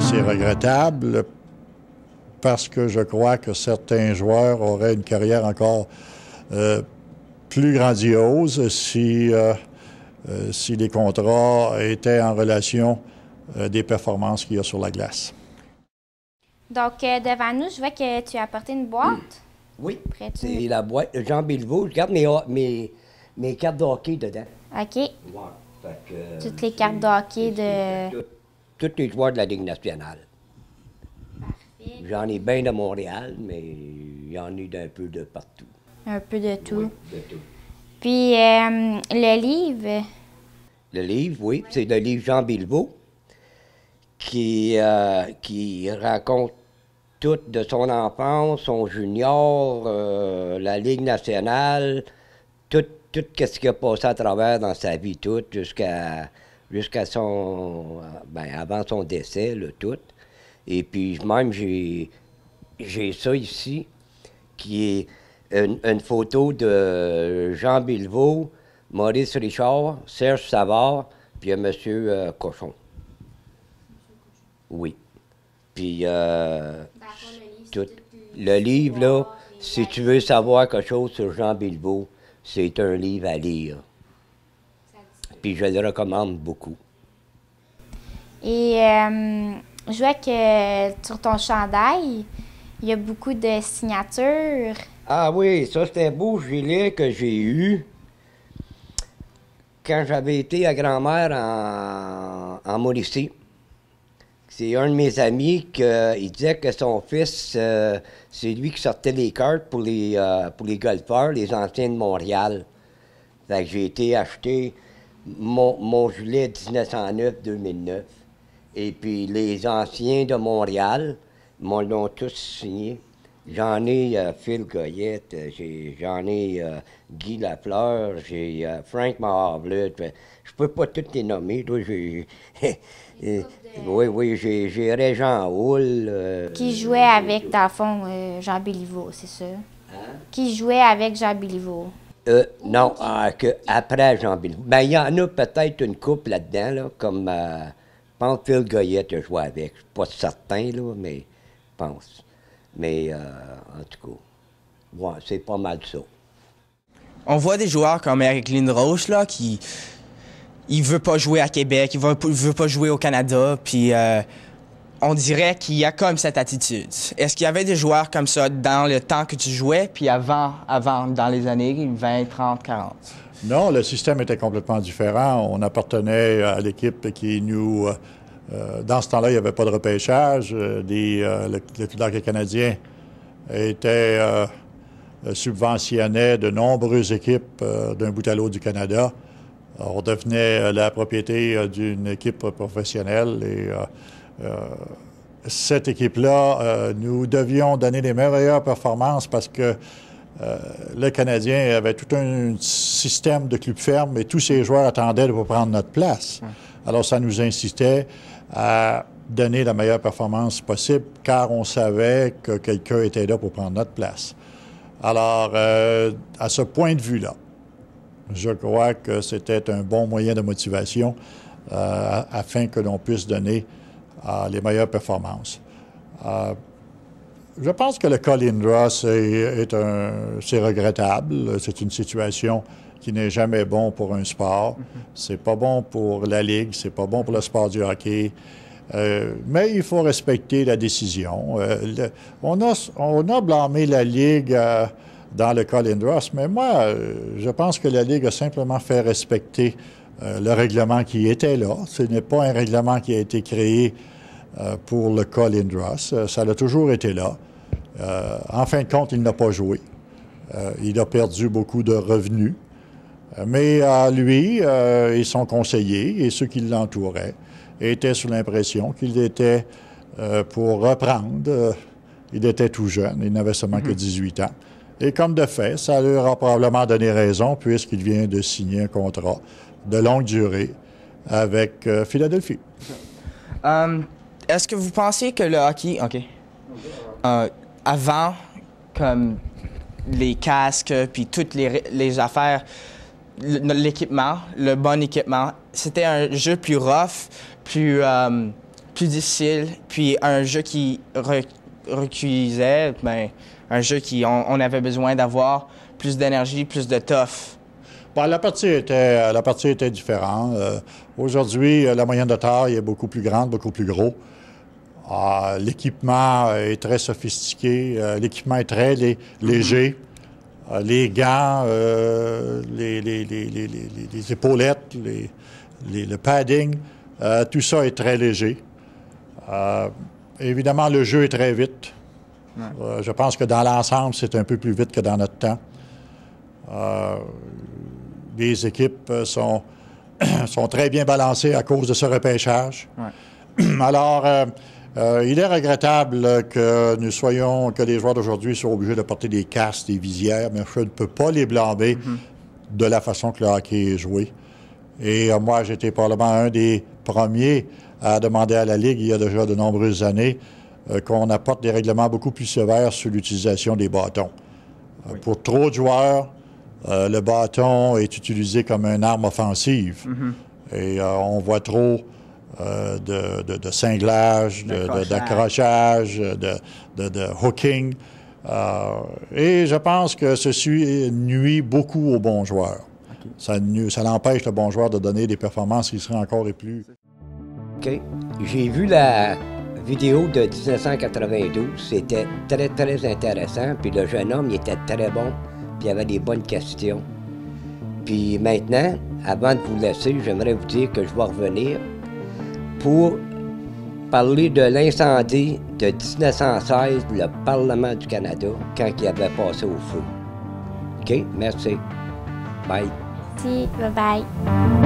C'est regrettable parce que je crois que certains joueurs auraient une carrière encore plus grandiose si les contrats étaient en relation des performances qu'il y a sur la glace. Donc, devant nous, je vois que tu as apporté une boîte. Oui, c'est la boîte de Jean Béliveau. Je garde mes cartes de hockey dedans. OK. Ouais, toutes les cartes de hockey de... Tous les joueurs de la Ligue nationale. J'en ai bien de Montréal, mais il y en a d'un peu de partout. Un peu de tout. Oui, de tout. Puis, le livre? Le livre, oui, c'est le livre Jean Béliveau qui raconte tout de son enfance, son junior, la Ligue nationale, tout ce qui a passé à travers dans sa vie, tout, jusqu'à son... avant son décès, le tout. Et puis même, j'ai ça ici, qui est une photo de Jean Béliveau, Maurice Richard, Serge Savard, puis M. Cochon. Oui. Puis, le livre, là, si tu veux savoir quelque chose sur Jean Béliveau, c'est un livre à lire. Puis je le recommande beaucoup. Et je vois que sur ton chandail, il y a beaucoup de signatures. Ah oui, ça c'est un beau gilet que j'ai eu quand j'avais été à grand-mère en Mauricie. C'est un de mes amis qui disait que son fils, c'est lui qui sortait les cartes pour les golfeurs, les anciens de Montréal. Fait que j'ai été acheter mon gilet 1909-2009. Et puis les anciens de Montréal m'ont tous signé. J'en ai Phil Goyette, j'en ai Guy Lafleur, j'ai Frank Mahavlet. Je peux pas tous les nommer. Oui, j'ai Régent Houle. Qui jouait avec, dans le fond, Jean Béliveau, c'est ça? Hein? Qui jouait avec Jean Béliveau? Non, après Jean Béliveau. Ben, il y en a peut-être une couple là-dedans, là, comme, je pense que Phil Goyette a joué avec. Je suis pas certain, là, mais je pense. Mais, en tout cas, ouais, c'est pas mal ça. On voit des joueurs comme Eric Lindros, là, qui... Il veut pas jouer à Québec, il veut pas jouer au Canada, puis on dirait qu'il y a comme cette attitude. Est-ce qu'il y avait des joueurs comme ça dans le temps que tu jouais, puis avant dans les années 20, 30, 40? Non, le système était complètement différent. On appartenait à l'équipe qui nous... dans ce temps-là, il n'y avait pas de repêchage. Le Club hockey canadien subventionnait de nombreuses équipes d'un bout à l'autre du Canada. On devenait la propriété d'une équipe professionnelle et cette équipe-là, nous devions donner les meilleures performances parce que le Canadien avait tout un système de club ferme et tous ses joueurs attendaient de prendre notre place. Alors, ça nous incitait à donner la meilleure performance possible car on savait que quelqu'un était là pour prendre notre place. Alors, à ce point de vue-là, je crois que c'était un bon moyen de motivation afin que l'on puisse donner les meilleures performances. Je pense que le cas Lindros, c'est regrettable. C'est une situation qui n'est jamais bon pour un sport. C'est pas bon pour la Ligue, c'est pas bon pour le sport du hockey. Mais il faut respecter la décision. On a blâmé la Ligue dans le cas Lindros, mais moi, je pense que la Ligue a simplement fait respecter le règlement qui était là. Ce n'est pas un règlement qui a été créé pour le cas Lindros. Ça a toujours été là. En fin de compte, il n'a pas joué. Il a perdu beaucoup de revenus. Mais lui et son conseiller et ceux qui l'entouraient étaient sous l'impression qu'il était pour reprendre. Il était tout jeune, il n'avait seulement que 18 ans. Et comme de fait, ça leur a probablement donné raison puisqu'il vient de signer un contrat de longue durée avec Philadelphie. est-ce que vous pensez que le hockey, avant, comme les casques puis toutes les affaires, l'équipement, le bon équipement, c'était un jeu plus rough, plus difficile, puis un jeu qui recueillait, un jeu on avait besoin d'avoir plus d'énergie, plus de tough. Bon, la partie était différente. Aujourd'hui, la moyenne de taille est beaucoup plus grande, beaucoup plus gros. L'équipement est très sophistiqué, l'équipement est très léger. Les gants, les épaulettes, le padding, tout ça est très léger. Évidemment, le jeu est très vite. Je pense que dans l'ensemble, c'est un peu plus vite que dans notre temps. Les équipes sont très bien balancées à cause de ce repêchage. Ouais. Alors, il est regrettable que les joueurs d'aujourd'hui soient obligés de porter des casques, des visières, mais je ne peux pas les blâmer de la façon que le hockey est joué. Et moi, j'étais probablement un des premiers à demander à la Ligue, il y a déjà de nombreuses années, qu'on apporte des règlements beaucoup plus sévères sur l'utilisation des bâtons. Oui. Pour trop de joueurs, le bâton est utilisé comme une arme offensive. Et on voit trop de cinglage, d'accrochage, de hooking. Et je pense que ceci nuit beaucoup aux bons joueurs. Okay. Ça l'empêche le bon joueur de donner des performances qui seraient encore et plus. OK. J'ai vu la vidéo de 1992. C'était très, très intéressant. Puis le jeune homme, il était très bon. Puis il avait des bonnes questions. Puis maintenant, avant de vous laisser, j'aimerais vous dire que je vais revenir pour parler de l'incendie de 1916, le Parlement du Canada, quand il avait passé au feu. OK? Merci. Bye. Merci. Bye-bye.